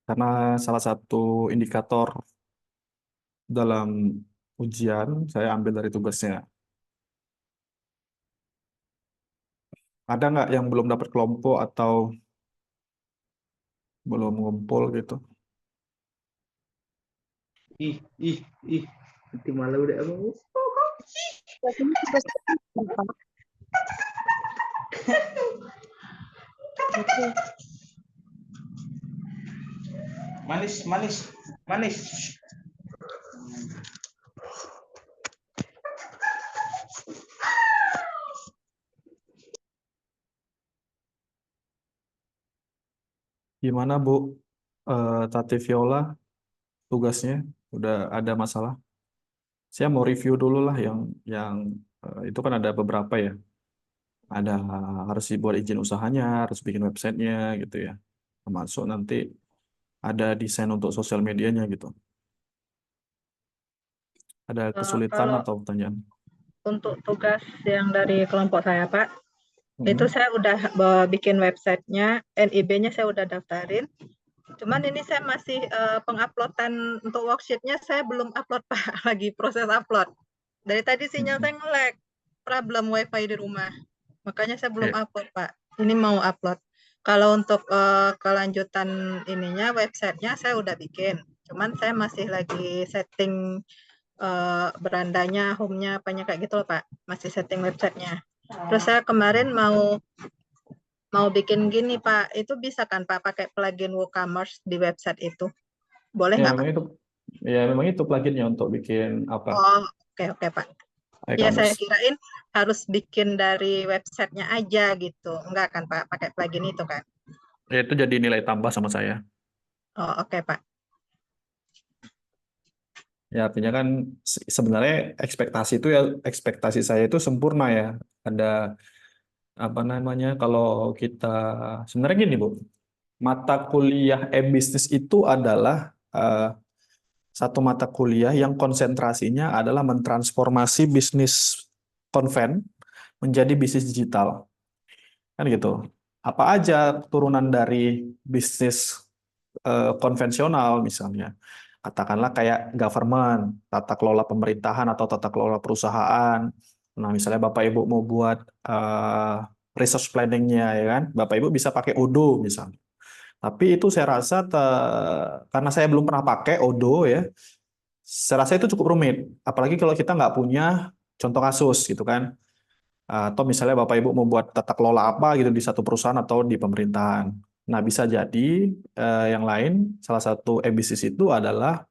karena salah satu indikator dalam ujian saya ambil dari tugasnya. Ada nggak yang belum dapat kelompok atau belum ngumpul gitu? Ih, ih, ih. Nanti malah udah apa? Biasanya tugas apa? Oke. Manis, manis, manis. Gimana Bu, Tati Viola tugasnya? Udah ada masalah? Saya mau review dulu lah yang itu kan ada beberapa ya. Ada harus dibuat izin usahanya, harus bikin websitenya gitu ya. Termasuk nanti ada desain untuk sosial medianya gitu. Ada kesulitan Kalau atau pertanyaan? untuk tugas yang dari kelompok saya, Pak, itu Mm-mm. saya udah bikin websitenya, NIB-nya saya udah daftarin. Cuman ini saya masih penguploadan untuk worksheet-nya saya belum upload, Pak. Lagi proses upload. Dari tadi sinyal saya nge-lag. Problem wifi di rumah. Makanya saya belum Ya, upload, Pak. Ini mau upload. Kalau untuk kelanjutan ininya, websitenya saya udah bikin. Cuman saya masih lagi setting berandanya, home-nya, apanya kayak gitu loh, Pak. Masih setting websitenya. Terus saya kemarin mau bikin gini, Pak. Itu bisa kan, Pak, pakai plugin WooCommerce di website itu? Boleh ya nggak, Pak? memang itu pluginnya untuk bikin apa? Oh, oke, oke, Pak. Ya, saya E-commerce. kirain harus bikin dari websitenya aja gitu. Enggak kan, Pak? Pakai plugin itu kan? Ya, itu jadi nilai tambah sama saya. Oh, oke, Pak. Ya artinya kan sebenarnya ekspektasi saya itu sempurna ya. Ada apa namanya kalau kita sebenarnya gini Bu, mata kuliah e-business itu adalah satu mata kuliah yang konsentrasinya adalah mentransformasi bisnis konven menjadi bisnis digital. Kan gitu. Apa aja turunan dari bisnis konvensional misalnya. Katakanlah kayak government, tata kelola pemerintahan atau tata kelola perusahaan. Nah, misalnya Bapak Ibu mau buat resource planning-nya ya kan, Bapak Ibu bisa pakai Odoo misalnya. Tapi itu saya rasa karena saya belum pernah pakai Odoo ya, saya rasa itu cukup rumit. Apalagi kalau kita nggak punya contoh kasus gitu kan. Atau misalnya Bapak Ibu mau buat tata kelola apa gitu di satu perusahaan atau di pemerintahan. Nah, bisa jadi yang lain, salah satu e-bisnis itu adalah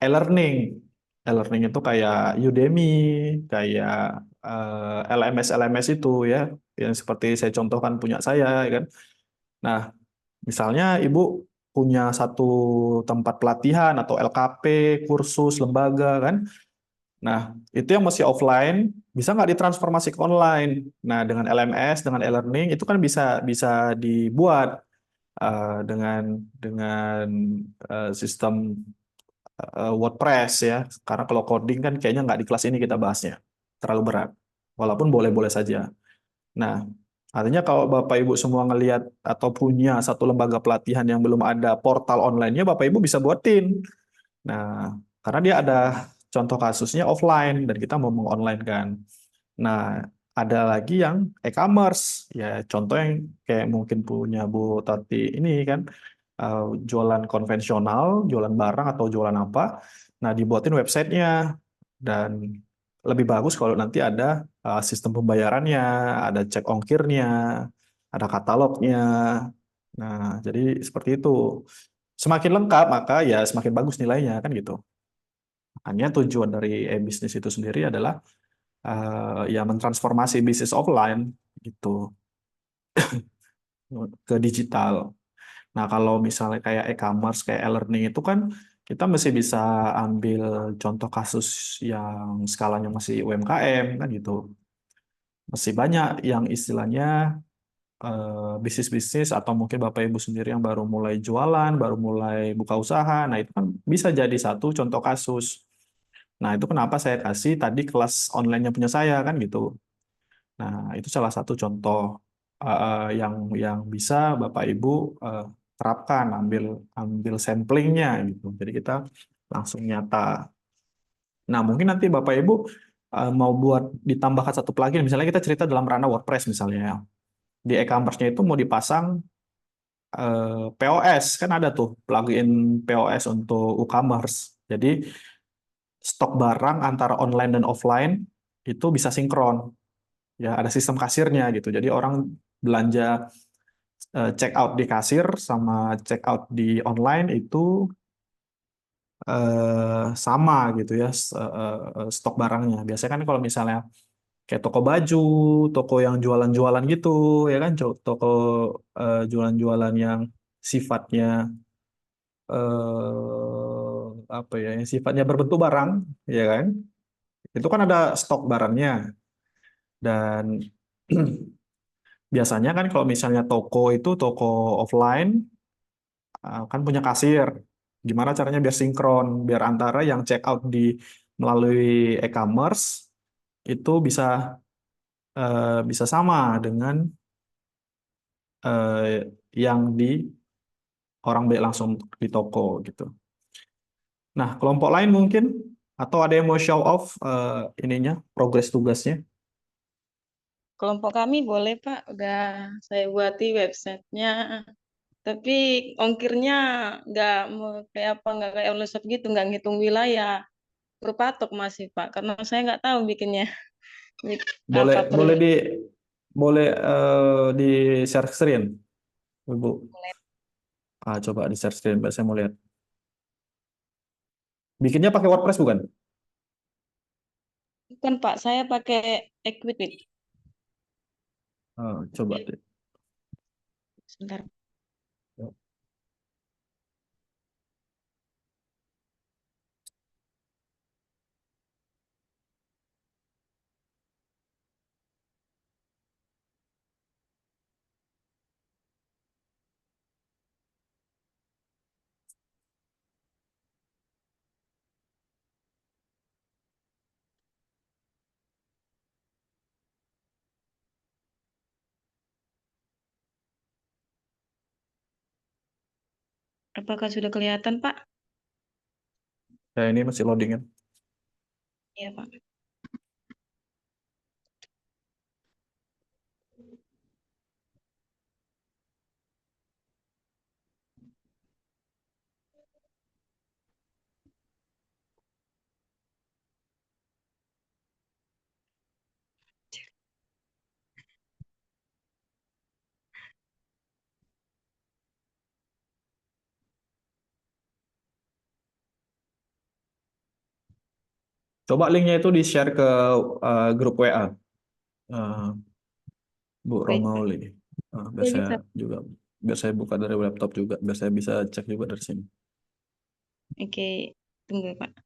e-learning. E-learning itu kayak Udemy, kayak LMS-LMS itu ya, yang seperti saya contohkan punya saya, ya kan. Nah, misalnya Ibu punya satu tempat pelatihan atau LKP, kursus, lembaga kan. Nah, itu yang masih offline, bisa nggak ditransformasi ke online? Nah, dengan LMS, dengan e-learning, itu kan bisa bisa dibuat dengan sistem WordPress ya. Karena kalau coding kan kayaknya nggak di kelas ini kita bahasnya. Terlalu berat. Walaupun boleh-boleh saja. Nah, artinya kalau Bapak Ibu semua ngelihat atau punya satu lembaga pelatihan yang belum ada portal online-nya, Bapak Ibu bisa buatin. Nah, karena dia ada contoh kasusnya offline dan kita mau meng-online kan. Nah, ada lagi yang e-commerce. Ya, contoh yang kayak mungkin punya Bu Tati ini kan, jualan konvensional, jualan barang atau jualan apa. Nah, dibuatin websitenya. Dan lebih bagus kalau nanti ada sistem pembayarannya, ada cek ongkirnya, ada katalognya. Nah, jadi seperti itu. Semakin lengkap, maka ya semakin bagus nilainya, kan gitu. Makanya tujuan dari e-bisnis itu sendiri adalah ya mentransformasi bisnis offline gitu ke digital. Nah, kalau misalnya kayak e-commerce, kayak e-learning itu kan kita masih bisa ambil contoh kasus yang skalanya masih UMKM kan gitu. Masih banyak yang istilahnya bisnis-bisnis atau mungkin Bapak Ibu sendiri yang baru mulai jualan, baru mulai buka usaha. Nah, itu kan bisa jadi satu contoh kasus. Nah, itu kenapa saya kasih tadi kelas online-nya punya saya kan gitu. Nah, itu salah satu contoh yang bisa Bapak Ibu terapkan, ambil samplingnya gitu. Jadi kita langsung nyata. Nah, mungkin nanti Bapak Ibu mau buat ditambahkan satu plugin, misalnya kita cerita dalam ranah WordPress misalnya ya. Di e-commerce-nya itu mau dipasang POS, kan ada tuh plugin POS untuk e-commerce. Jadi stok barang antara online dan offline itu bisa sinkron. Ya, ada sistem kasirnya gitu. Jadi orang belanja check out di kasir sama check out di online itu sama gitu ya stok barangnya. Biasanya kan kalau misalnya kayak toko baju, toko yang jualan-jualan gitu, ya kan, toko jualan-jualan yang sifatnya apa ya, yang sifatnya berbentuk barang, ya kan, itu kan ada stok barangnya dan biasanya kan kalau misalnya toko itu toko offline kan punya kasir. Gimana caranya biar sinkron, biar antara yang check out di melalui e-commerce itu bisa sama dengan yang di orang beli langsung di toko gitu. Nah, kelompok lain mungkin atau ada yang mau show off ininya progres tugasnya. Kelompok kami boleh Pak, udah saya buati websitenya. Tapi ongkirnya nggak kayak apa, nggak kayak online shop gitu, nggak ngitung wilayah. Berpatok masih Pak, karena saya nggak tahu bikinnya. Boleh Apa boleh perlu. di share screen, Ibu. Coba di share screen, saya mau lihat. Bikinnya pakai WordPress bukan? Bukan Pak, saya pakai Equipit. Coba deh. Sebentar. Apakah sudah kelihatan Pak? Ya, ini masih loading kan. Iya Pak. Coba linknya itu di-share ke grup WA. eh, Bu Baik Pak. Romauli. Biar Iya, saya bisa. juga, biar saya buka dari laptop juga, biar saya bisa cek juga dari sini. Oke, tunggu Pak.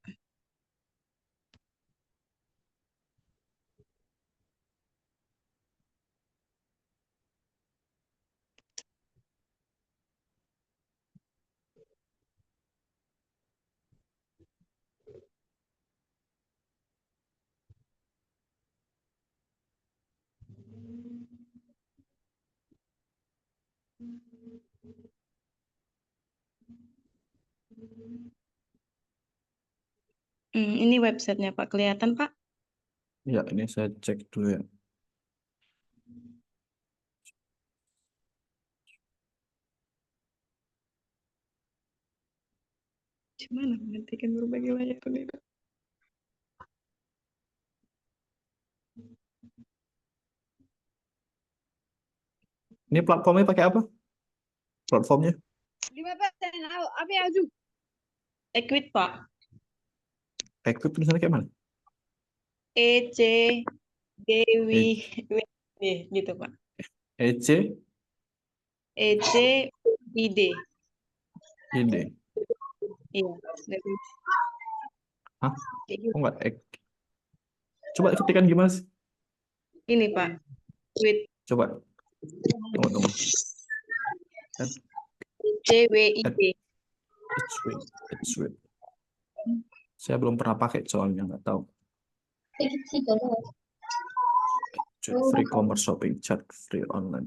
Ini websitenya Pak, kelihatan Pak? Ya, ini saya cek dulu ya. Gimana menghentikan berbagai layar ini Pak? Ini platformnya pakai apa? Platformnya? 5% apa ya Ju? Equip Pak. Equip tulisannya kayak mana? EC Dewi E- WD gitu Pak. EC, EC ID. ID. Iya, dari Hah? kayak Kok gitu. nggak? Coba ketikan gimana sih? Ini Pak, with Coba, tunggu. Add, add, CWID. it's wait. Saya belum pernah pakai soalnya, nggak tahu. Chat free commerce shopping, chat free online.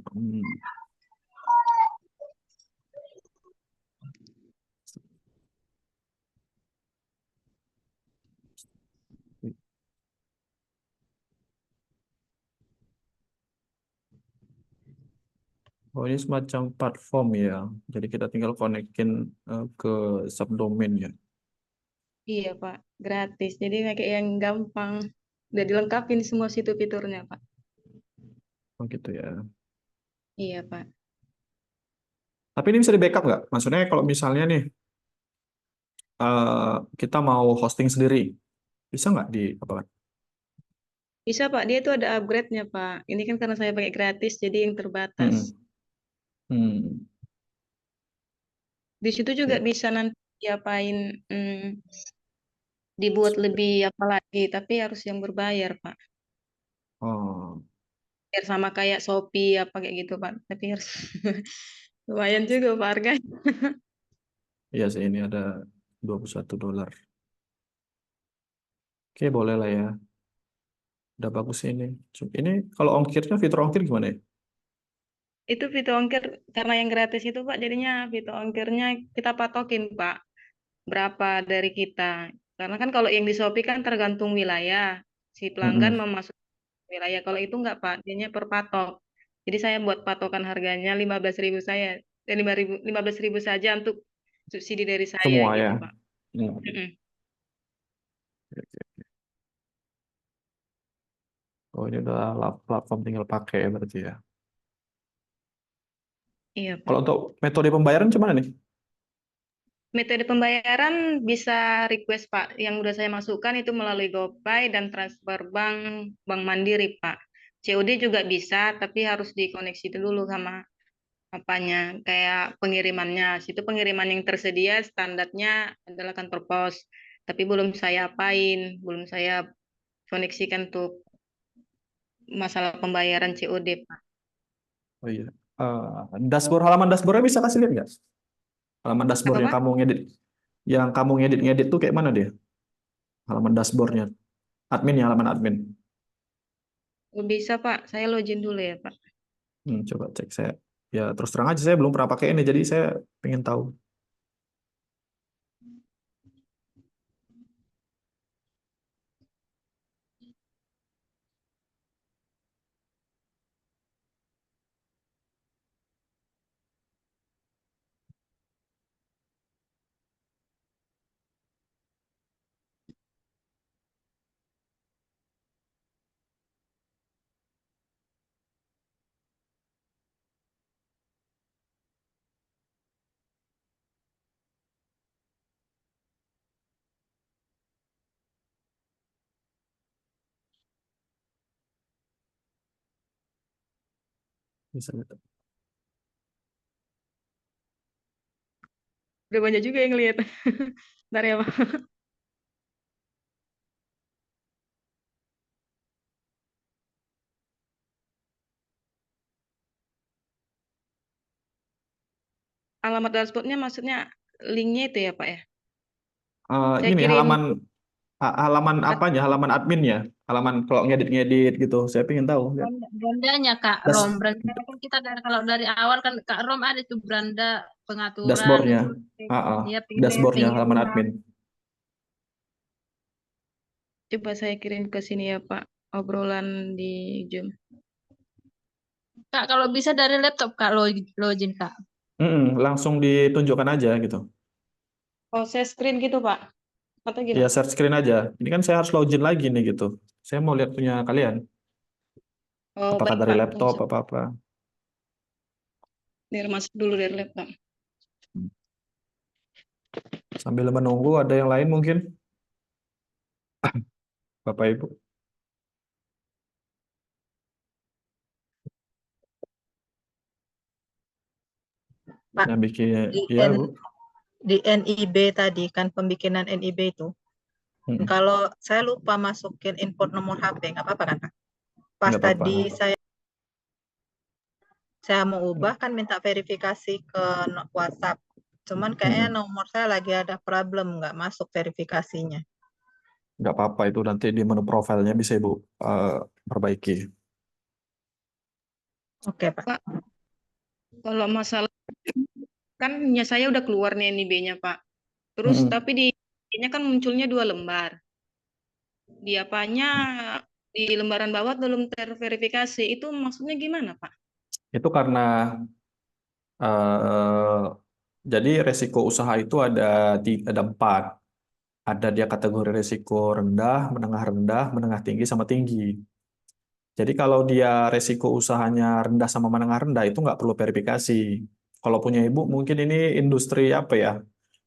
Oh, ini semacam platform ya. Jadi kita tinggal konekin ke subdomain ya. Iya, Pak. Gratis. Jadi kayak yang gampang. Udah dilengkapin semua situ fiturnya, Pak. Oh gitu ya. Iya, Pak. Tapi ini bisa di backup nggak? Maksudnya kalau misalnya nih kita mau hosting sendiri, bisa nggak di apa? Bisa, Pak. Dia itu ada upgrade-nya, Pak. Ini kan karena saya pakai gratis, jadi yang terbatas. Hmm. Hmm. Di situ juga Ya. bisa nanti diapain, dibuat lebih apa lagi, tapi harus yang berbayar, Pak. Oh, Biar sama kayak Shopee apa kayak gitu, Pak. Tapi harus lumayan juga, Pak, harganya. iya sih ini ada $21. Oke, boleh lah ya. Udah bagus sih ini. Ini kalau ongkirnya, fitur ongkir gimana ya? Itu fitur ongkir, karena yang gratis itu, Pak, jadinya fitur ongkirnya kita patokin, Pak. Berapa dari kita. Karena kan kalau yang di Shopee kan tergantung wilayah. Si pelanggan Mm-mm. memasuk wilayah. Kalau itu enggak, Pak. Dianya per patok. Jadi saya buat patokan harganya 15.000 saya. 15.000 saja untuk subsidi dari saya Semua ya. gitu, Pak. Hmm. Mm-mm. Oh, ini udah platform tinggal pakai ya berarti ya. Iya, Pak. Kalau untuk metode pembayaran gimana nih? Metode pembayaran bisa request, Pak. Yang udah saya masukkan itu melalui GoPay dan transfer Bank Mandiri, Pak. COD juga bisa, tapi harus dikoneksi dulu sama apanya, kayak pengirimannya. Situ pengiriman yang tersedia standarnya adalah kantor pos. Tapi belum saya apain, belum saya koneksikan untuk masalah pembayaran COD, Pak. Oh iya. Halaman dashboardnya bisa kasih lihat nggak? Halaman Apa, dashboard yang Pak? kamu ngedit, ngedit tuh kayak mana dia? Halaman dashboardnya, admin ya, halaman admin. Oh, bisa, Pak. Saya login dulu ya, Pak. Coba cek saya. Ya terus terang aja saya belum pernah pakai ini, jadi saya pengen tahu. Bisa lihat. Udah banyak juga yang lihat. Bentar ya, Pak. Alamat dashboardnya maksudnya linknya itu ya, Pak ya? Saya Ini kirim halaman apanya? Halaman adminnya, halaman kalau ngedit-ngedit gitu. Saya pengen tahu. Lihat. Berandanya Kak Rom, Das beranda kan kita kalau dari awal kan Kak Rom ada tuh beranda pengaturan dashboardnya, itu, dia pilih dashboardnya halaman pengiriman. admin. Coba saya kirim ke sini ya, Pak. Obrolan di Zoom. Kak kalau bisa dari laptop Kak login Kak. Langsung ditunjukkan aja gitu. Oh, saya screen gitu, Pak. Atau Ya gimana? share screen aja. Ini kan saya harus login lagi nih gitu. Saya mau lihat punya kalian. Oh, Apakah baik, dari Pak. Tunggu laptop apa-apa. biar masuk dulu dari laptop. Sambil menunggu ada yang lain mungkin, Bapak Ibu. Pak, Yang bikin, di, ya N- Bu. di NIB tadi kan pembikinan NIB itu. Mm-mm. Kalau saya lupa masukin input nomor HP, nggak apa-apa kan Kak? Pas Nggak apa-apa. tadi saya mau ubah kan minta verifikasi ke WhatsApp. Cuman kayaknya Mm-mm. nomor saya lagi ada problem, nggak masuk verifikasinya. Nggak apa-apa itu nanti di menu profilnya bisa Ibu perbaiki. Oke Pak. Pak, kalau masalah kan ya saya udah keluar nih NIB-nya, Pak. Terus Mm-mm. tapi di nya kan munculnya 2 lembar. Di apanya di lembaran bawah belum terverifikasi. Itu maksudnya gimana, Pak? Itu karena Eh, jadi resiko usaha itu ada 4. Ada dia kategori resiko rendah, menengah tinggi, sama tinggi. Jadi kalau dia resiko usahanya rendah sama menengah rendah itu nggak perlu verifikasi. Kalau punya ibu mungkin ini industri apa ya?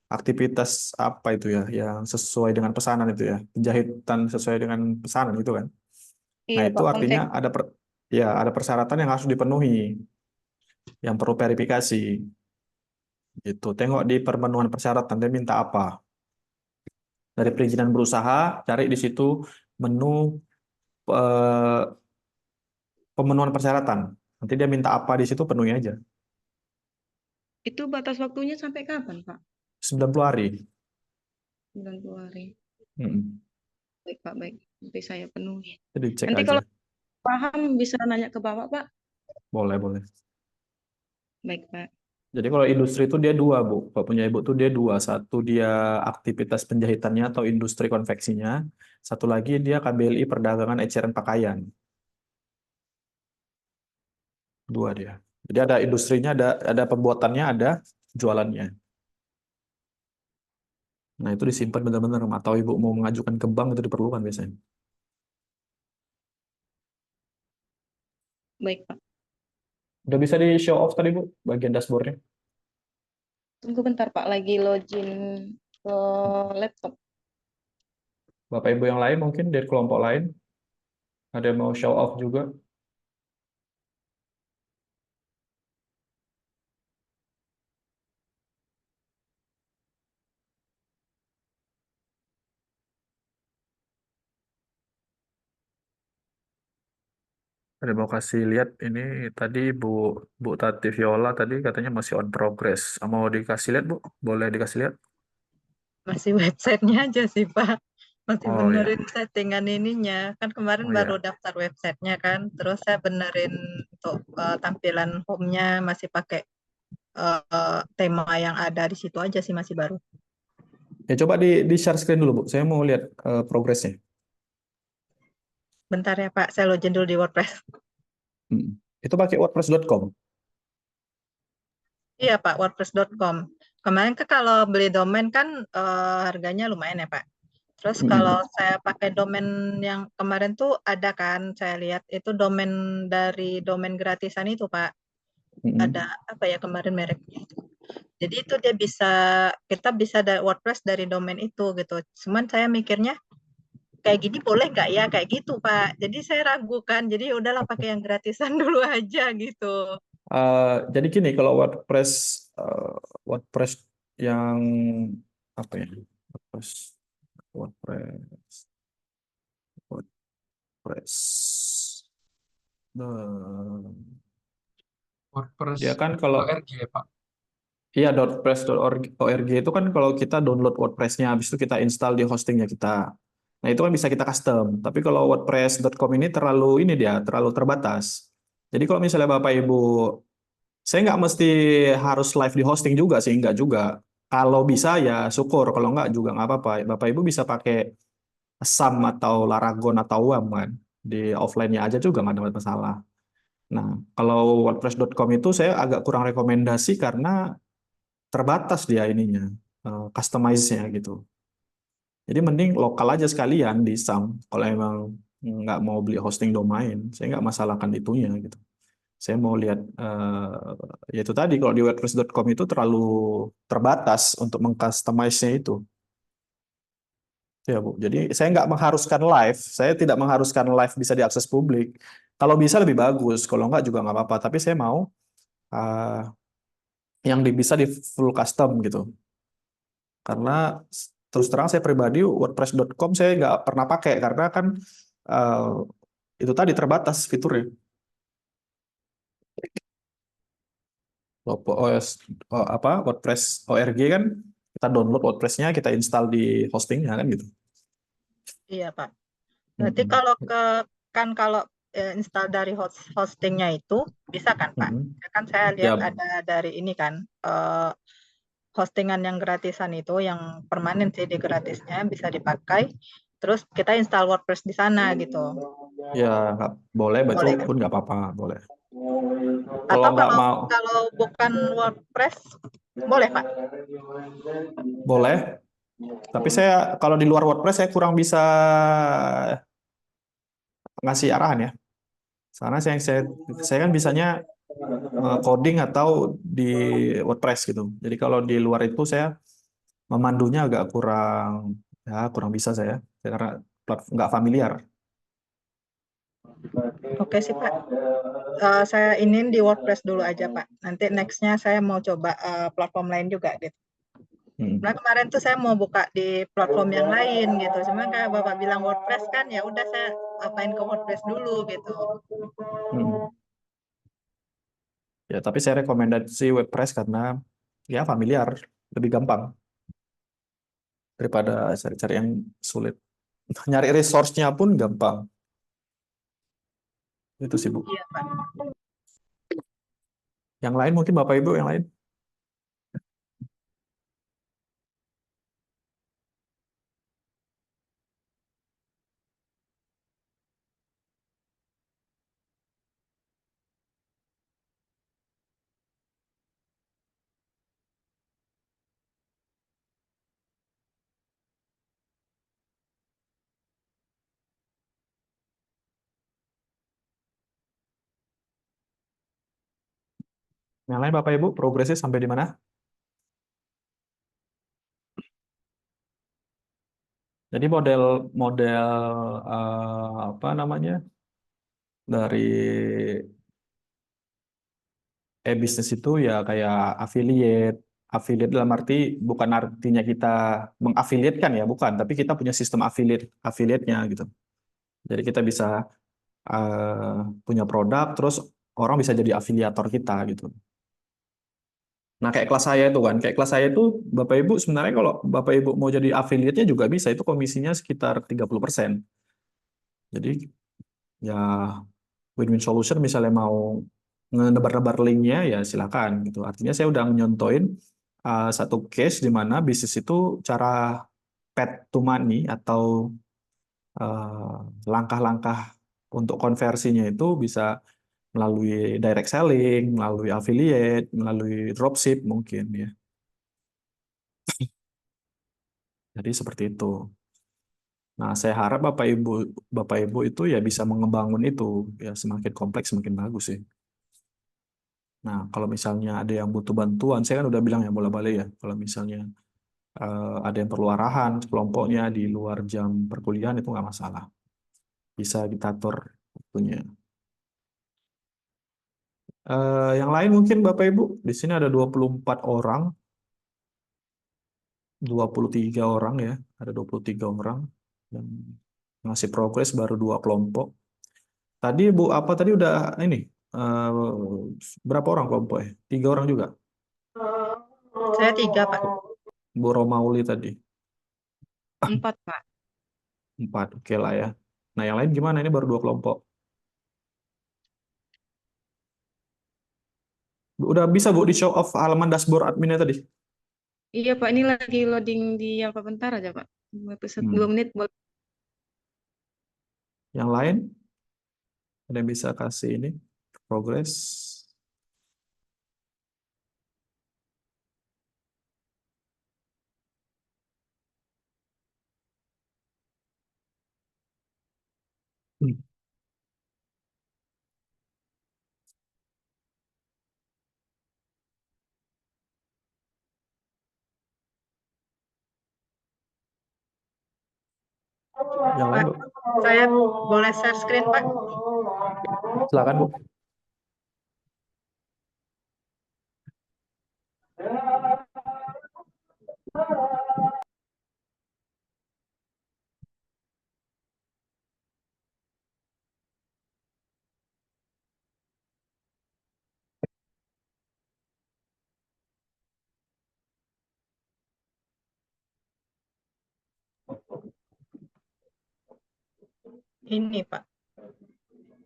Aktivitas apa itu ya? Yang sesuai dengan pesanan itu ya? Penjahitan sesuai dengan pesanan itu kan? Nah Iya itu Pak, artinya konfek. ya ada persyaratan yang harus dipenuhi, yang perlu verifikasi. Gitu. Tengok di pemenuhan persyaratan dia minta apa. Dari perizinan berusaha, cari di situ menu eh, pemenuhan persyaratan. Nanti dia minta apa di situ penuhi aja. Itu batas waktunya sampai kapan Pak? 90 hari. 90 hari. Mm-mm. Baik Pak, baik. Nanti saya penuhi. Jadi cek Nanti aja. kalau paham bisa nanya ke Bapak Pak. Boleh, boleh. Baik Pak. Jadi kalau industri itu dia dua, Bu. Kalau punya ibu tuh dia dua. Satu dia aktivitas penjahitannya atau industri konveksinya. Satu lagi dia KBLI perdagangan eceran pakaian. Dua dia. Jadi ada industrinya, ada pembuatannya, ada jualannya. Nah itu disimpan benar-benar. Atau ibu mau mengajukan ke bank itu diperlukan biasanya. Baik Pak. Udah bisa di show off tadi, Bu, bagian dashboardnya. Tunggu bentar Pak, lagi login ke laptop. Bapak Ibu yang lain mungkin dari kelompok lain. Ada yang mau show off juga. Ada mau kasih lihat ini tadi Bu Tati Viola tadi katanya masih on progress. Mau dikasih lihat, Bu? Boleh dikasih lihat? Masih websitenya aja sih Pak. Masih Oh ya. benerin settingan ininya. Kan kemarin Oh baru ya. daftar websitenya kan. Terus saya benerin untuk tampilan home-nya masih pakai tema yang ada di situ aja sih, masih baru. Ya coba di share screen dulu, Bu. Saya mau lihat progresnya. Bentar ya Pak, saya login dulu di WordPress. Hmm. Itu pakai wordpress.com. Iya Pak, wordpress.com. Kemarin kan kalau beli domain kan harganya lumayan ya Pak. Terus kalau Hmm. saya pakai domain yang kemarin tuh ada kan, saya lihat itu domain dari domain gratisan itu Pak. Ada Hmm. apa ya kemarin mereknya itu. Jadi itu dia kita bisa dari WordPress dari domain itu gitu. Cuman saya mikirnya kayak gini boleh nggak ya kayak gitu Pak. Jadi saya ragu kan. Jadi udahlah pakai yang gratisan dulu aja gitu. Jadi gini, kalau WordPress yang apa ya? WordPress, WordPress, WordPress. WordPress Dia kan kalau ORG ya Pak. iya .press.org itu kan kalau kita download WordPress-nya, habis itu kita install di hostingnya kita. Nah itu kan bisa kita custom. Tapi kalau WordPress.com ini terlalu terbatas. Jadi kalau misalnya Bapak Ibu, saya nggak mesti harus live di hosting juga sih, nggak juga. Kalau bisa ya syukur, kalau nggak juga nggak apa-apa. Bapak Ibu bisa pakai SAM atau Laragon atau WAM kan. Di offline-nya aja juga nggak ada masalah. Nah, kalau WordPress.com itu saya agak kurang rekomendasi karena terbatas dia ininya, customize-nya gitu. Jadi mending lokal aja sekalian di SAM. Kalau emang nggak mau beli hosting domain, saya nggak masalahkan itunya gitu. Saya mau lihat, ya itu tadi kalau di WordPress.com itu terlalu terbatas untuk mengcustomize-nya itu. Itu ya Bu. Jadi saya nggak mengharuskan live, saya tidak mengharuskan live bisa diakses publik. Kalau bisa lebih bagus, kalau nggak juga nggak apa-apa. Tapi saya mau uh, yang bisa di full custom gitu. Karena terus terang saya pribadi WordPress.com saya nggak pernah pakai karena kan eh, itu tadi terbatas fiturnya. WordPress ORG kan kita download WordPress-nya, kita install di hostingnya kan gitu. Iya Pak. Berarti Mm-mm. kalau install dari hostingnya itu bisa kan Pak? Mm-mm. Kan saya lihat Ya, ada dari ini kan hostingan yang gratisan itu yang permanen sih di gratisnya bisa dipakai. Terus kita install WordPress di sana gitu. ya nggak boleh, itu Boleh kan? pun nggak apa-apa, boleh. Kalau Atau nggak mau, kalau bukan WordPress, boleh Pak? boleh. Tapi saya kalau di luar WordPress saya kurang bisa ngasih arahan ya. Karena saya kan bisanya coding atau di WordPress gitu. Jadi kalau di luar itu saya memandunya agak kurang bisa saya karena nggak familiar. Oke sih Pak. Saya inin di WordPress dulu aja Pak. Nanti nextnya saya mau coba platform lain juga gitu. Hmm. Nah kemarin tuh saya mau buka di platform yang lain gitu. Cuma kayak Bapak bilang WordPress kan, ya udah saya apain ke WordPress dulu gitu. Hmm. Ya, tapi saya rekomendasi WordPress karena ya familiar, lebih gampang daripada cari-cari yang sulit. Nyari resource-nya pun gampang. Itu sih, Bu. Iya Pak. Yang lain mungkin Bapak Ibu yang lain. Yang lain Bapak Ibu, progresnya sampai di mana? Jadi model apa namanya dari e-bisnis itu ya kayak affiliate dalam arti bukan artinya kita mengafiliatkan ya, bukan, tapi kita punya sistem affiliate-nya gitu. Jadi kita bisa punya produk, terus orang bisa jadi afiliator kita gitu. Nah, kayak kelas saya itu kan, kayak kelas saya itu Bapak Ibu sebenarnya kalau Bapak Ibu mau jadi affiliate-nya juga bisa, itu komisinya sekitar 30%. Jadi ya win-win solution misalnya mau ngenebar-nebar linknya ya silakan gitu. Artinya saya udah nyontoin satu case di mana bisnis itu cara path to money atau eh, langkah-langkah untuk konversinya itu bisa melalui direct selling, melalui affiliate, melalui dropship mungkin ya. Jadi seperti itu. Nah, saya harap Bapak Ibu itu ya bisa mengembangkan itu ya, semakin kompleks semakin bagus sih. Nah, kalau misalnya ada yang butuh bantuan, saya kan udah bilang ya bola-balik ya. Kalau misalnya ada yang perlu arahan kelompoknya di luar jam perkuliahan itu nggak masalah. Bisa kita atur waktunya. Yang lain mungkin Bapak Ibu, di sini ada 24 orang, 23 orang ya, ada 23 orang yang ngasih progres baru 2 kelompok. Tadi Bu apa tadi udah ini eh, berapa orang kelompoknya? 3 orang juga. Saya 3 Pak. Bu Romauli tadi 4 Pak. 4, oke lah ya. Nah yang lain gimana? Ini baru 2 kelompok. Udah bisa Bu di show off halaman dashboard adminnya tadi? Iya Pak, ini lagi loading di apa bentar aja Pak. 2 Hmm. menit boleh. Yang lain ada yang bisa kasih ini progress? Hmm. Yang lain Pak, Bu, saya boleh share screen Pak? silakan Bu. Ini Pak,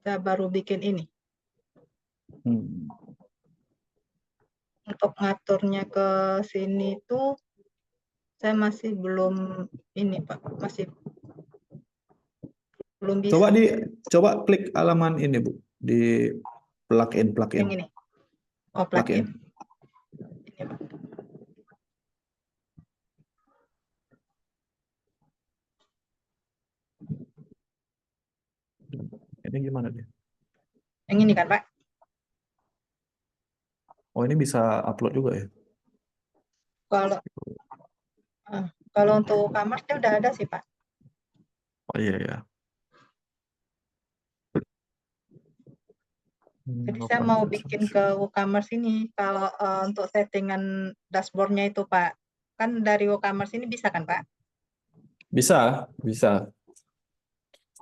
saya baru bikin ini. Hmm. Untuk ngaturnya ke sini tuh saya masih belum ini Pak, masih belum bisa. Coba klik halaman ini Bu di Plugin. Yang ini. Oh, Plugin. plugin. Ini, Pak. Ini gimana dia? Yang ini kan, Pak? Oh, ini bisa upload juga ya? Kalau kalau untuk WooCommerce dia udah ada sih, Pak. Oh iya ya. Jadi saya mau bikin ke WooCommerce ini. Kalau untuk settingan dashboardnya itu, Pak. Kan dari WooCommerce ini bisa kan, Pak? Bisa.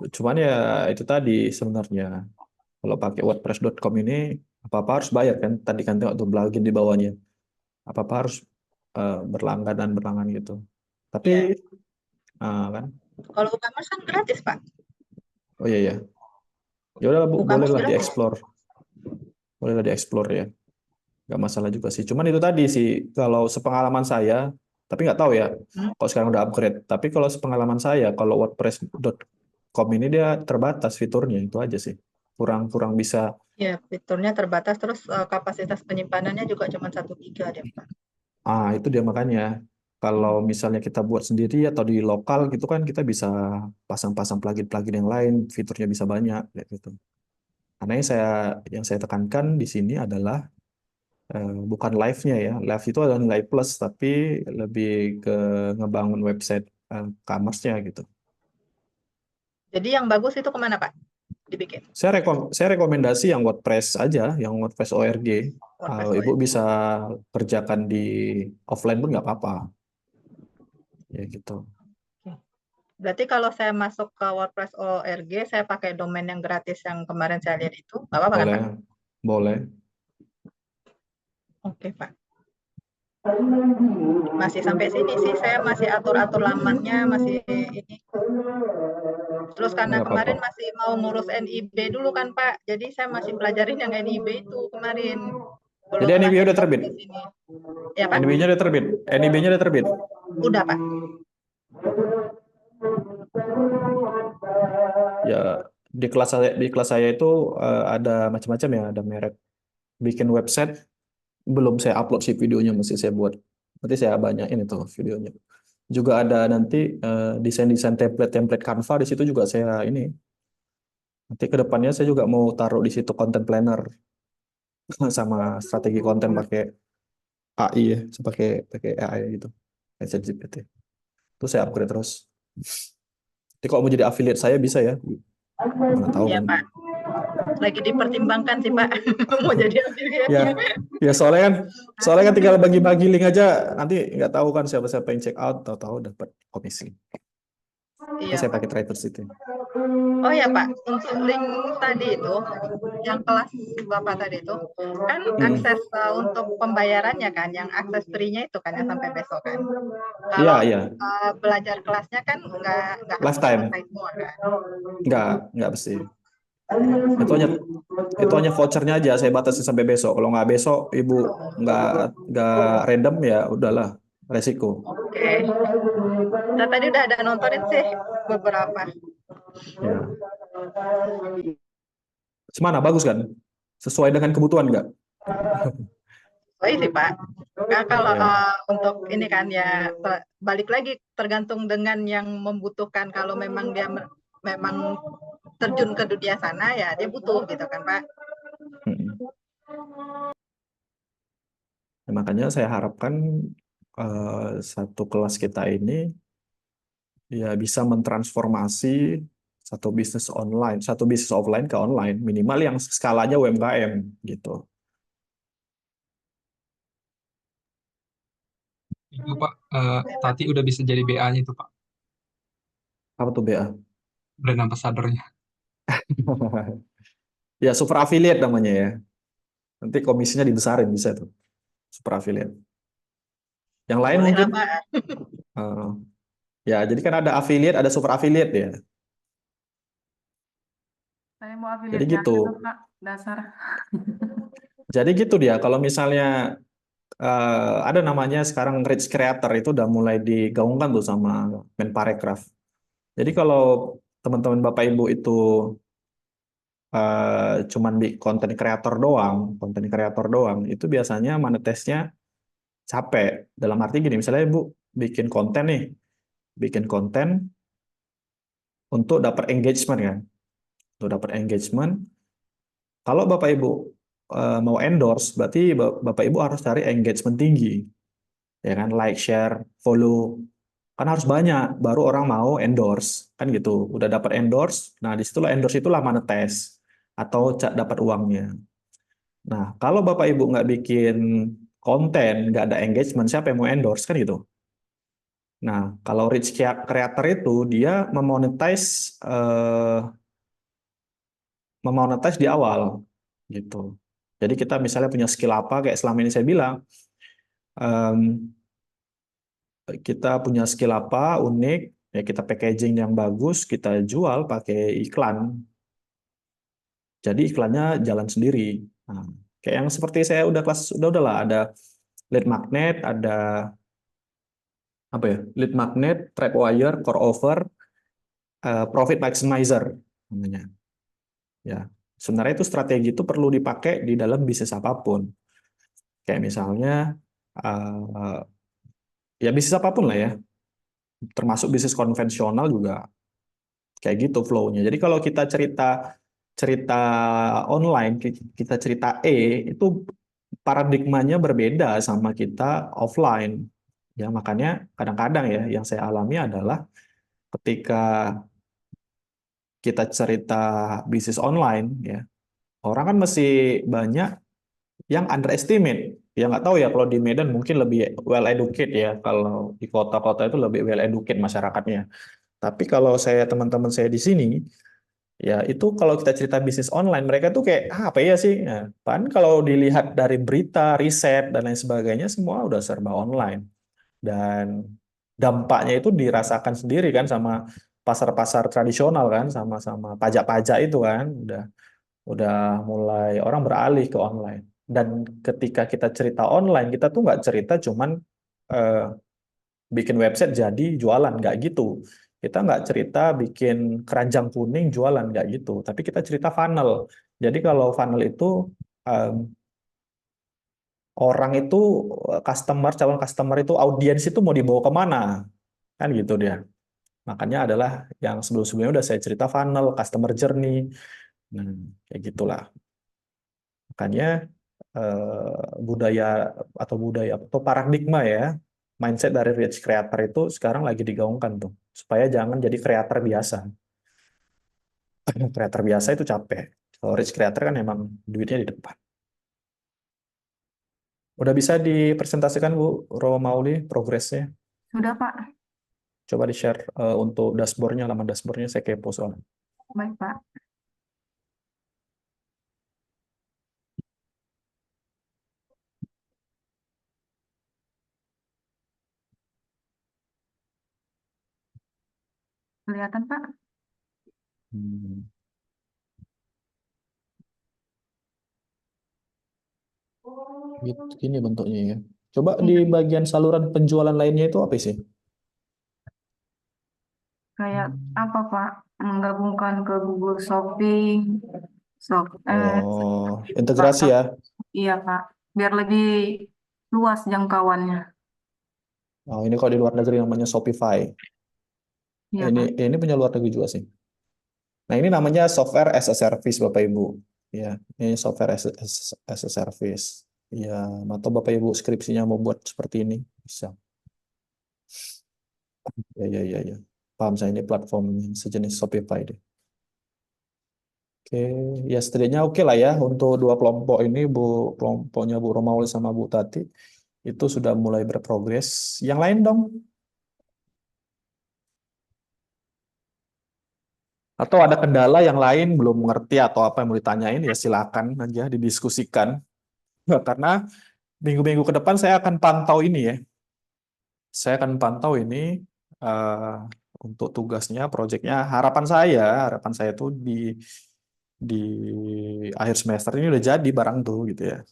Cuman ya itu tadi sebenarnya. Kalau pakai WordPress.com ini apa-apa harus bayar kan? Tadi kan tengok tuh plugin di bawahnya. Apa-apa harus berlangganan gitu. Tapi kan, Kalau WooCommerce kan gratis, Pak. oh iya ya. Ya udah WooCommerce bolehlah gratis. dieksplor. Bolehlah dieksplor ya. Nggak masalah juga sih. Cuman itu tadi sih, kalau sepengalaman saya, tapi nggak tahu ya, kalau sekarang udah upgrade. Tapi kalau sepengalaman saya, kalau WordPress.com ini dia terbatas fiturnya, itu aja sih. Kurang bisa. Ya, fiturnya terbatas, terus kapasitas penyimpanannya juga cuma 1 giga deh, Pak. Itu dia makanya. Kalau misalnya kita buat sendiri atau di lokal gitu kan, kita bisa pasang-pasang plugin-plugin yang lain, fiturnya bisa banyak kayak gitu. Karena yang saya tekankan di sini adalah bukan live-nya ya. Live itu adalah nilai plus, tapi lebih ke ngebangun website commerce-nya gitu. Jadi yang bagus itu kemana, Pak? Dibikin? Saya rekomendasi yang WordPress aja, yang WordPress ORG. WordPress Ibu OS. bisa kerjakan di offline pun nggak apa-apa. Ya gitu. Berarti kalau saya masuk ke WordPress ORG, saya pakai domain yang gratis yang kemarin saya lihat itu, nggak apa-apa kan, Pak? Boleh. Oke, Pak. Masih sampai sini sih, saya masih atur-atur lamannya, masih ini. Terus karena Nggak kemarin apa-apa. masih mau ngurus NIB dulu kan, Pak. Jadi saya masih pelajarin yang NIB itu kemarin. Belum Jadi NIB udah lanjut terbit? ke sini. Ya, Pak? NIB-nya udah terbit? NIB-nya udah terbit? Udah, Pak. Ya, di kelas saya itu ada macam-macam ya, ada merek bikin website, belum saya upload sih videonya, mesti saya buat. Nanti saya banyakin itu videonya. Juga ada nanti desain-desain template Canva, di situ juga saya ini. Nanti ke depannya saya juga mau taruh di situ content planner sama strategi konten pakai AI ya, pakai AI gitu. ChatGPT. Itu saya upgrade terus. Jadi kalau mau jadi affiliate saya bisa ya. Mana tahu Ya, kan. Pak. Lagi dipertimbangkan sih, Pak. Mau jadi affiliate-nya. Ya soalnya kan tinggal bagi-bagi link aja, nanti nggak tahu kan siapa-siapa yang check out, tahu-tahu dapat komisi. Jadi Iya, saya Pak. pakai Traders itu. Oh ya, Pak, untuk link tadi itu, yang kelas Bapak tadi itu, kan akses untuk pembayarannya kan, yang akses free-nya itu kan, yang sampai besok kan. Kalau Iya. belajar kelasnya kan nggak harus Lifetime. selesai semua kan. Nggak mesti. Itu hanya vouchernya aja, saya batasi sampai besok. Kalau nggak besok, ibu nggak random ya udahlah, resiko. Oke. Nah, tadi udah ada nontonin sih beberapa. Ya. Semana bagus kan? Sesuai dengan kebutuhan nggak? Sesuai sih, Pak. Nah, kalau Ya. untuk ini kan ya balik lagi tergantung dengan yang membutuhkan. Kalau memang dia memang terjun ke dunia sana ya dia butuh gitu kan, Pak. Nah, makanya saya harapkan satu kelas kita ini ya bisa mentransformasi satu bisnis offline ke online, minimal yang skalanya UMKM gitu. Itu Pak, Tati udah bisa jadi BA-nya itu Pak, Apa tuh BA? brand ambassador-nya. Ya super affiliate namanya ya. Nanti komisinya dibesarin bisa tuh. Super affiliate. Yang lain Boleh mungkin? lah, Pak. Ya, jadi kan ada affiliate, ada super affiliate ya. Saya mau Jadi affiliate gitu. Pak, dasar. Jadi gitu dia. Kalau misalnya ada namanya sekarang Rich Creator, itu udah mulai digaungkan tuh sama Menparekraf. Jadi kalau teman-teman Bapak Ibu itu cuman di konten kreator doang, itu biasanya monetize-nya capek. Dalam arti gini, misalnya Ibu bikin konten nih, bikin konten untuk dapat engagement kan. Untuk dapat engagement, kalau Bapak Ibu mau endorse, berarti Bapak Ibu harus cari engagement tinggi. Ya kan, like, share, follow. Kan harus banyak, baru orang mau endorse. Kan gitu. Udah dapat endorse, nah disitulah endorse itulah monetize. Atau dapat uangnya. Nah, kalau Bapak Ibu nggak bikin konten, nggak ada engagement, siapa yang mau endorse? Kan gitu. Nah, kalau rich creator itu, dia memonetize di awal. Gitu. Jadi kita misalnya punya skill apa, kayak selama ini saya bilang, kita punya skill apa unik, ya kita packaging yang bagus, kita jual pakai iklan. Jadi iklannya jalan sendiri. Nah, kayak yang seperti saya udahlah ada lead magnet, ada apa ya? Lead magnet, tripwire, core over, profit maximizer namanya. Ya, sebenarnya itu strategi itu perlu dipakai di dalam bisnis apapun. Kayak misalnya ya bisnis apapun lah ya, termasuk bisnis konvensional juga kayak gitu flow-nya. Jadi kalau kita cerita cerita online, kita cerita itu paradigmanya berbeda sama kita offline. Ya, makanya kadang-kadang ya yang saya alami adalah ketika kita cerita bisnis online ya, orang kan masih banyak yang underestimate. Ya nggak tahu ya, kalau di Medan mungkin lebih well educated ya, kalau di kota-kota itu lebih well educated masyarakatnya. Tapi kalau teman-teman saya di sini, ya itu kalau kita cerita bisnis online, mereka tuh kayak, apa ya sih? Nah, kan kalau dilihat dari berita, riset, dan lain sebagainya, semua udah serba online. Dan dampaknya itu dirasakan sendiri kan sama pasar-pasar tradisional kan, sama pajak-pajak itu kan, udah mulai orang beralih ke online. Dan ketika kita cerita online, kita tuh nggak cerita cuman eh, bikin website jadi jualan, nggak gitu. Kita nggak cerita bikin keranjang kuning jualan, nggak gitu. Tapi kita cerita funnel. Jadi kalau funnel itu em, orang itu calon customer itu audiens itu mau dibawa kemana, kan gitu dia. Makanya adalah yang sebelum-sebelumnya udah saya cerita funnel, customer journey, nah kayak gitulah. Makanya budaya atau paradigma ya, mindset dari rich creator itu sekarang lagi digaungkan tuh, supaya jangan jadi creator biasa. Creator biasa itu capek. Kalau rich creator kan emang duitnya di depan. Udah bisa dipresentasikan Bu Romauli progresnya? Sudah, Pak. Coba di-share untuk dashboardnya, halaman dashboardnya saya kepo soalnya. Baik, Pak. Kelihatan, Pak? Hmm. Gini bentuknya ya. Coba di bagian saluran penjualan lainnya itu apa sih? Kayak apa, Pak? Menggabungkan ke Google Shopping. Oh, integrasi ya. Iya, Pak. Biar lebih luas jangkauannya. Oh, ini kalau di luar negeri namanya Shopify. Iya, Ini Pak. ini punya luar negeri juga sih. Nah, ini namanya software as a service Bapak Ibu. Ya, ini software as a service. Ya, atau Bapak Ibu skripsinya mau buat seperti ini bisa. Ya. Paham saya, ini platform sejenis Shopify deh. Oke, ya setidaknya oke lah ya untuk dua kelompok ini, kelompoknya Bu Romauli sama Bu Tati itu sudah mulai berprogres. Yang lain dong? Atau ada kendala yang lain belum mengerti atau apa yang mau ditanyain, ya silakan aja didiskusikan. Nah, karena minggu-minggu ke depan saya akan pantau ini ya. Saya akan pantau ini eh, untuk tugasnya, proyeknya. Harapan saya tuh di akhir semester ini udah jadi barang tuh gitu ya.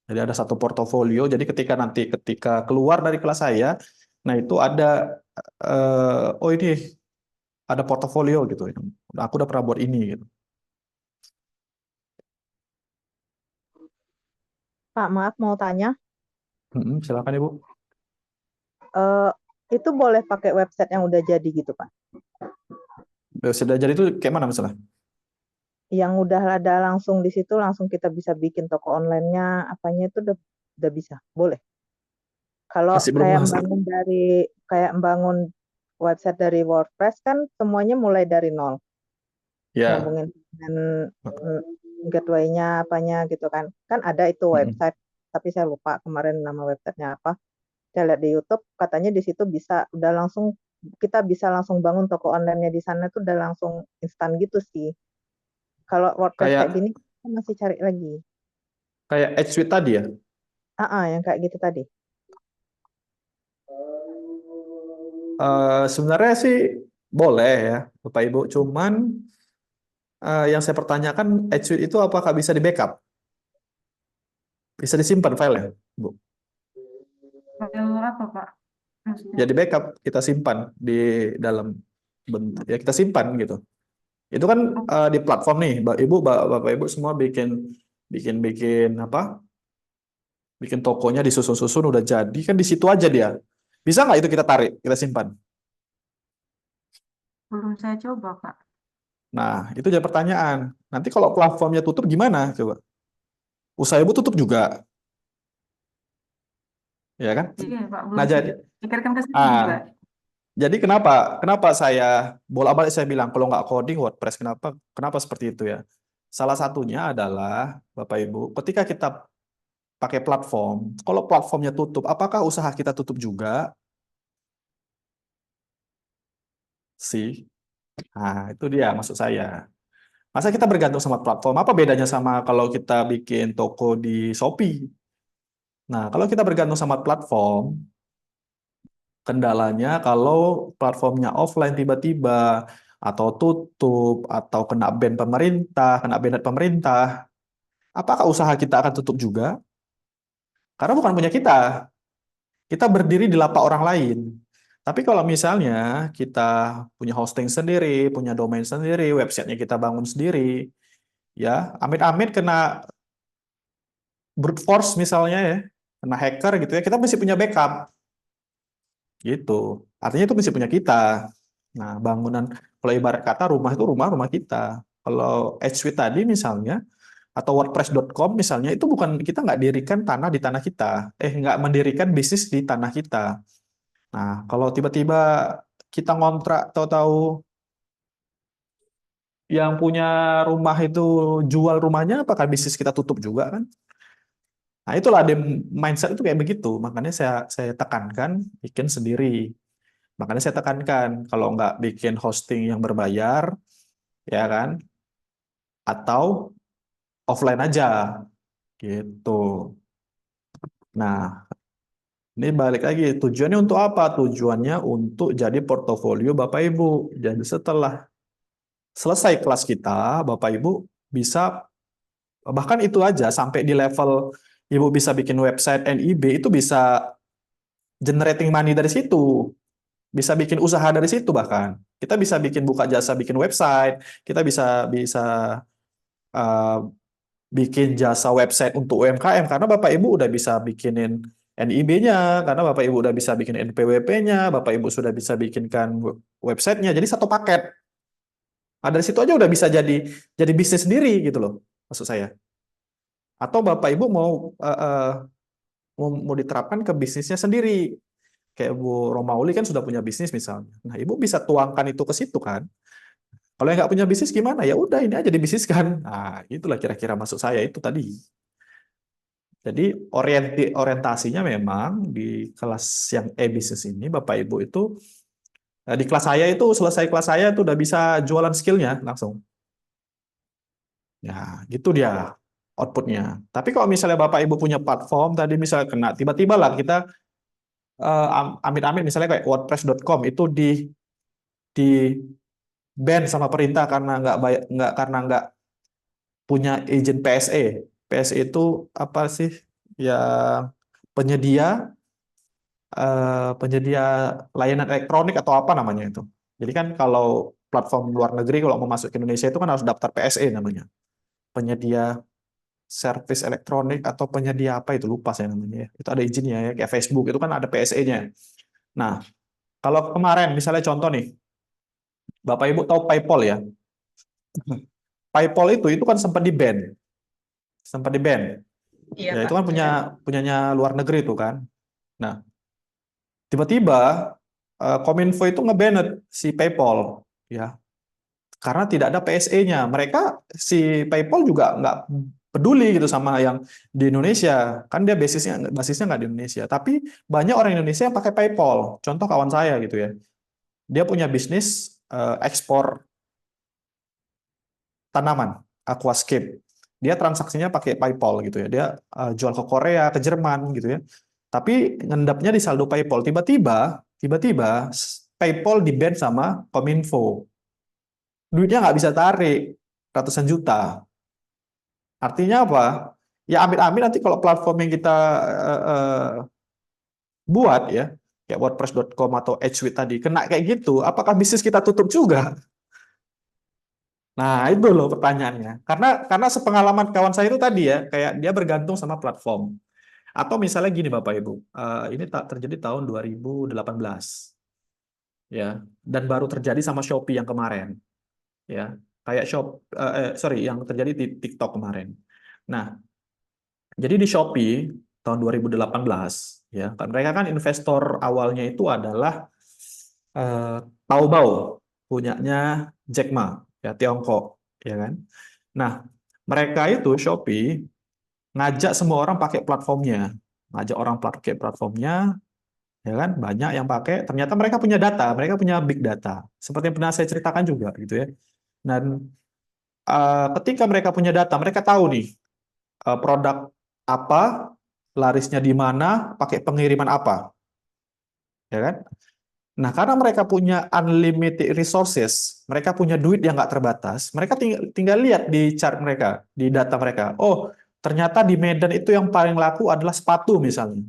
Jadi ada satu portofolio. Jadi ketika keluar dari kelas saya, nah itu ada oh ini ada portofolio gitu. Aku udah pernah buat ini gitu. Pak, maaf mau tanya, Silakan Ibu. eh, itu boleh pakai website yang udah jadi gitu, Pak? Sudah jadi itu kayak mana misalnya? Yang udah ada langsung di situ, langsung kita bisa bikin toko online-nya, apanya itu udah bisa, boleh. Kalau Masih belum kayak membangun website dari WordPress kan semuanya mulai dari nol, ya. nyambungin dengan gateway-nya apanya gitu kan. Kan ada itu website, tapi saya lupa kemarin nama websitenya apa. Saya lihat di YouTube katanya di situ kita bisa langsung bangun toko online-nya di sana tuh udah langsung instan gitu sih. Kalau WordPress kayak Kayak gini kita masih cari lagi. kayak Edge Suite tadi ya. Yang kayak gitu tadi. Sebenarnya sih boleh ya, Bapak Ibu. Cuman yang saya pertanyakan, Edge Suite itu apakah bisa di backup? Bisa disimpan file ya, Bu? File apa, Pak? Maksudnya? Ya di backup, kita simpan di dalam bentuk, ya kita simpan gitu. Itu kan di platform nih, Bapak Ibu semua bikin apa? Bikin tokonya disusun-susun udah jadi kan di situ aja dia. Bisa nggak itu kita tarik, kita simpan? Belum saya coba, Pak. Nah, itu jadi pertanyaan. Nanti kalau platformnya tutup gimana? Coba. Usaha Ibu tutup juga, ya kan? Iya, Pak, Nah, belum jadi pikirkan ke situ juga. jadi kenapa saya bolak-balik saya bilang kalau nggak coding WordPress kenapa seperti itu ya? Salah satunya adalah Bapak Ibu, ketika kita pakai platform, kalau platformnya tutup, apakah usaha kita tutup juga? Sih. Nah, itu dia maksud saya. Masa kita bergantung sama platform? Apa bedanya sama kalau kita bikin toko di Shopee? Nah, kalau kita bergantung sama platform, kendalanya kalau platformnya offline tiba-tiba atau tutup atau kena ban pemerintah, kena banned pemerintah, apakah usaha kita akan tutup juga? Karena bukan punya kita. Kita berdiri di lapak orang lain. Tapi kalau misalnya kita punya hosting sendiri, punya domain sendiri, websitenya kita bangun sendiri, ya, amit-amit kena brute force misalnya ya, kena hacker gitu ya, kita mesti punya backup. Gitu. Artinya itu mesti punya kita. Nah, bangunan, kalau ibarat kata rumah itu rumah kita. Kalau Edge Suite tadi misalnya, atau WordPress.com misalnya, itu bukan, kita nggak dirikan tanah di tanah kita. Nggak mendirikan bisnis di tanah kita. Nah, kalau tiba-tiba kita ngontrak, tahu-tahu yang punya rumah itu jual rumahnya, apakah bisnis kita tutup juga kan? Nah, itulah mindset itu kayak begitu. Makanya saya tekankan bikin sendiri. Makanya saya tekankan kalau nggak bikin hosting yang berbayar, ya kan, atau offline aja, gitu. Nah, ini balik lagi tujuannya untuk apa? Tujuannya untuk jadi portofolio Bapak Ibu. Jadi setelah selesai kelas kita, Bapak Ibu bisa bahkan itu aja sampai di level Ibu bisa bikin website NIB itu bisa generating money dari situ. Bisa bikin usaha dari situ bahkan. Kita bisa bikin buka jasa bikin website, kita bisa bisa uh, bikin jasa website untuk UMKM karena Bapak Ibu udah bisa bikinin NIB-nya, karena Bapak Ibu udah bisa bikin NPWP-nya, Bapak Ibu sudah bisa bikinkan websitenya. Jadi satu paket. Nah, dari situ aja udah bisa jadi bisnis sendiri gitu loh, maksud saya. Atau Bapak Ibu mau diterapkan ke bisnisnya sendiri. Kayak Bu Romauli kan sudah punya bisnis misalnya. Nah, Ibu bisa tuangkan itu ke situ kan. Kalau yang nggak punya bisnis gimana? Ya udah ini aja dibisniskan. Nah, itulah kira-kira maksud saya itu tadi. Jadi orientasinya memang di kelas yang e-business ini Bapak Ibu itu di kelas saya itu selesai kelas saya itu udah bisa jualan skillnya langsung. Ya, gitu dia outputnya. Tapi kalau misalnya Bapak Ibu punya platform tadi misalnya kena tiba-tiba lah kita amit-amit misalnya kayak WordPress.com itu di ban sama perintah karena karena nggak punya izin PSE. PSE itu apa sih? Ya penyedia penyedia layanan elektronik atau apa namanya itu. Jadi kan kalau platform luar negeri kalau mau masuk ke Indonesia itu kan harus daftar PSE namanya. Penyedia service elektronik atau penyedia apa itu lupa saya namanya ya. Itu ada izinnya ya, kayak Facebook itu kan ada PSE-nya. Nah, kalau kemarin misalnya contoh nih, Bapak Ibu tahu PayPal ya? PayPal itu kan sempat di-ban. Sempat di-ban. Iya, Ya, itu Pak. kan punyanya luar negeri itu kan. Nah, tiba-tiba Kominfo itu nge-banned si PayPal ya. Karena tidak ada PSE-nya. Mereka si PayPal juga nggak peduli gitu sama yang di Indonesia. Kan dia basisnya nggak di Indonesia. Tapi banyak orang Indonesia yang pakai PayPal. Contoh kawan saya gitu ya. Dia punya bisnis ekspor tanaman, aquascape. Dia transaksinya pakai PayPal gitu ya. Dia jual ke Korea, ke Jerman gitu ya. Tapi ngendapnya di saldo PayPal. Tiba-tiba PayPal di-ban sama Kominfo. Duitnya nggak bisa tarik, ratusan juta. Artinya apa? Ya amit-amit nanti kalau platform yang kita buat ya, kayak WordPress.com atau HWit tadi, kena kayak gitu, apakah bisnis kita tutup juga? Nah, itu loh pertanyaannya. Karena sepengalaman kawan saya itu tadi ya, kayak dia bergantung sama platform. Atau misalnya gini Bapak Ibu, ini tak terjadi tahun 2018. Ya, dan baru terjadi sama Shopee yang kemarin. Ya, kayak yang terjadi di TikTok kemarin. Nah, jadi di Shopee tahun 2018 ya, kan mereka kan investor awalnya itu adalah Taobao, punyanya Jack Ma, ya Tiongkok, ya kan. Nah, mereka itu Shopee ngajak semua orang pakai platformnya, ngajak orang pakai platformnya, ya kan. Banyak yang pakai, ternyata mereka punya data, mereka punya big data, seperti yang pernah saya ceritakan juga, gitu ya. Dan ketika mereka punya data, mereka tahu nih produk apa, larisnya di mana, pakai pengiriman apa, ya kan? Nah, karena mereka punya unlimited resources, mereka punya duit yang nggak terbatas, mereka tinggal lihat di chart mereka, di data mereka. Oh, ternyata di Medan itu yang paling laku adalah sepatu misalnya.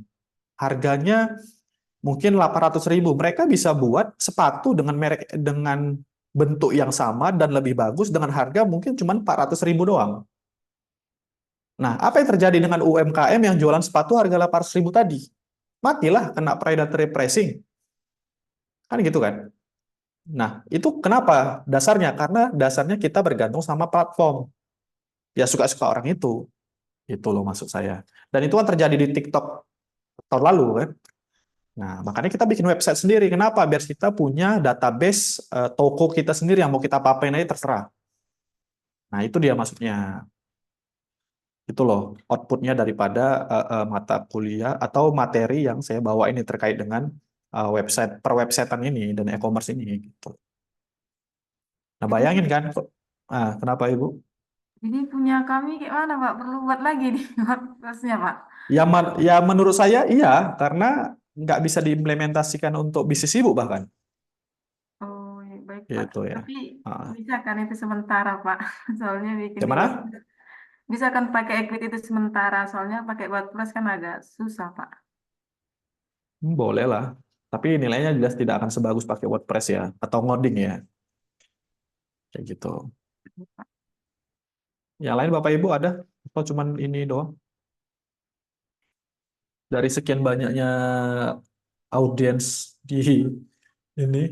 Harganya mungkin 800.000. Mereka bisa buat sepatu dengan bentuk yang sama dan lebih bagus dengan harga mungkin cuma 400.000 doang. Nah, apa yang terjadi dengan UMKM yang jualan sepatu harga 800.000 tadi? Matilah kena predatory pricing. Kan gitu kan? Nah, itu kenapa? Dasarnya karena dasarnya kita bergantung sama platform. Ya suka-suka orang itu. Itu loh maksud saya. Dan itu kan terjadi di TikTok tahun lalu kan. Nah, makanya kita bikin website sendiri. Kenapa? Biar kita punya database toko kita sendiri yang mau kita papain aja terserah. Nah, itu dia maksudnya. Itu loh outputnya daripada mata kuliah atau materi yang saya bawa ini terkait dengan website per-websitean ini dan e-commerce ini gitu. Nah, bayangin kan, kenapa Ibu? Jadi punya kami gimana Pak? Perlu buat lagi di WordPress-nya Pak? Ya menurut saya iya, karena nggak bisa diimplementasikan untuk bisnis Ibu bahkan. Oh, ya, baik Pak. Gitu ya. Tapi Ah. bisa kan itu sementara Pak? Soalnya bikin di Gimana? WordPress. Bisa kan pakai Eclid itu sementara, soalnya pakai WordPress kan agak susah Pak. Boleh lah. Tapi nilainya jelas tidak akan sebagus pakai WordPress ya, atau ngoding ya. Kayak gitu. Yang lain Bapak Ibu ada? Atau cuman ini doang? Dari sekian banyaknya audiens di ini.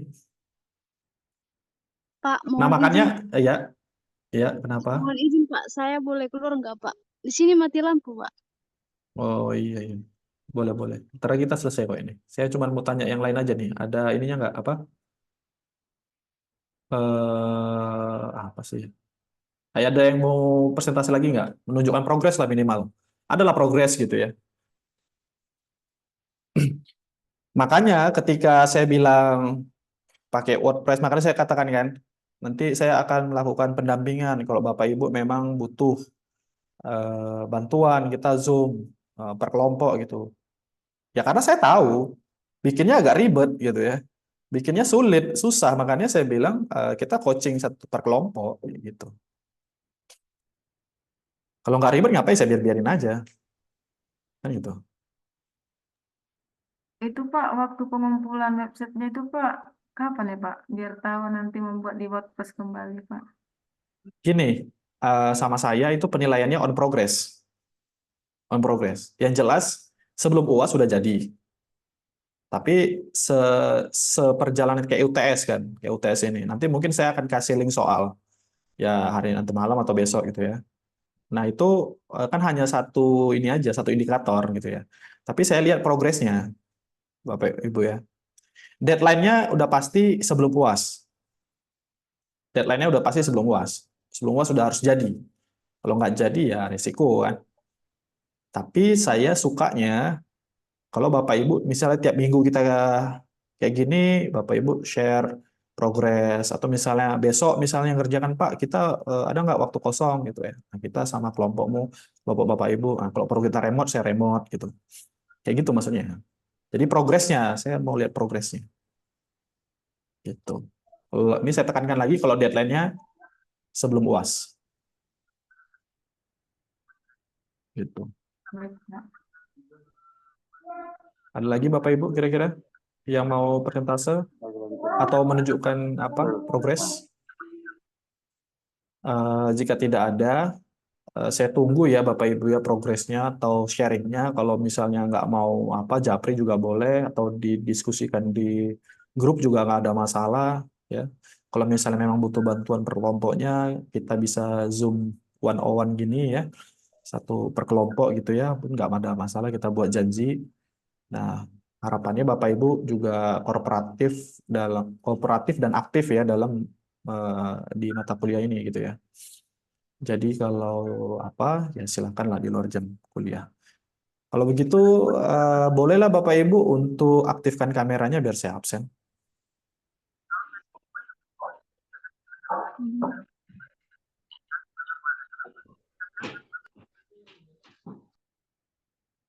Pak, Nah, mohon makanya izin. ya kenapa? Mohon izin, Pak. Saya boleh keluar nggak, Pak? Di sini mati lampu, Pak. Oh iya, iya. Boleh, boleh. Ntar kita selesai kok ini. Saya cuma mau tanya yang lain aja nih. Ada ininya nggak? Apa sih? Ada yang mau presentasi lagi nggak? Menunjukkan progres lah minimal. Adalah progres gitu ya. Makanya ketika saya bilang pakai WordPress, makanya saya katakan kan, nanti saya akan melakukan pendampingan kalau Bapak Ibu memang butuh bantuan, kita Zoom per kelompok gitu. Ya karena saya tahu bikinnya agak ribet gitu ya. Bikinnya sulit, susah, makanya saya bilang kita coaching satu per kelompok gitu. Kalau nggak ribet ngapain saya biarin aja. Kan gitu. Itu Pak, waktu pengumpulan websitenya itu Pak, kapan ya Pak? Biar tahu nanti membuat di WordPress kembali Pak. Gini, sama saya itu penilaiannya on progress. on progress. Yang jelas sebelum UAS sudah jadi. Tapi seperjalanan kayak UTS kan, kayak UTS ini. Nanti mungkin saya akan kasih link soal ya hari nanti malam atau besok gitu ya. Nah, itu kan hanya satu ini aja, satu indikator gitu ya. Tapi saya lihat progresnya, Bapak Ibu ya. Deadline-nya udah pasti sebelum UAS. Deadline-nya udah pasti sebelum UAS. Sebelum UAS sudah harus jadi. Kalau nggak jadi ya risiko kan. Tapi saya sukanya kalau Bapak Ibu misalnya tiap minggu kita kayak gini, Bapak Ibu share progres atau misalnya besok misalnya ngerjakan Pak, kita ada nggak waktu kosong gitu ya. Nah, kita sama kelompokmu, Bapak Ibu. Nah, kalau perlu kita remote, saya remote gitu. Kayak gitu maksudnya. Jadi progresnya, saya mau lihat progresnya. Gitu. Ini saya tekankan lagi kalau deadline-nya sebelum UAS. Gitu. Baik, Pak. Ada lagi Bapak Ibu kira-kira yang mau persentase atau menunjukkan apa progres? Jika tidak ada, saya tunggu ya Bapak Ibu ya progresnya atau sharingnya. Kalau misalnya nggak mau apa, japri juga boleh atau didiskusikan di grup juga nggak ada masalah ya. Kalau misalnya memang butuh bantuan per kelompoknya, kita bisa Zoom one-on-one gini ya, satu per kelompok gitu ya, pun nggak ada masalah kita buat janji. Nah, harapannya Bapak Ibu juga kooperatif dan aktif ya dalam di mata kuliah ini gitu ya. Jadi kalau apa ya silakanlah di luar jam kuliah. Kalau begitu bolehlah Bapak Ibu untuk aktifkan kameranya biar saya absen.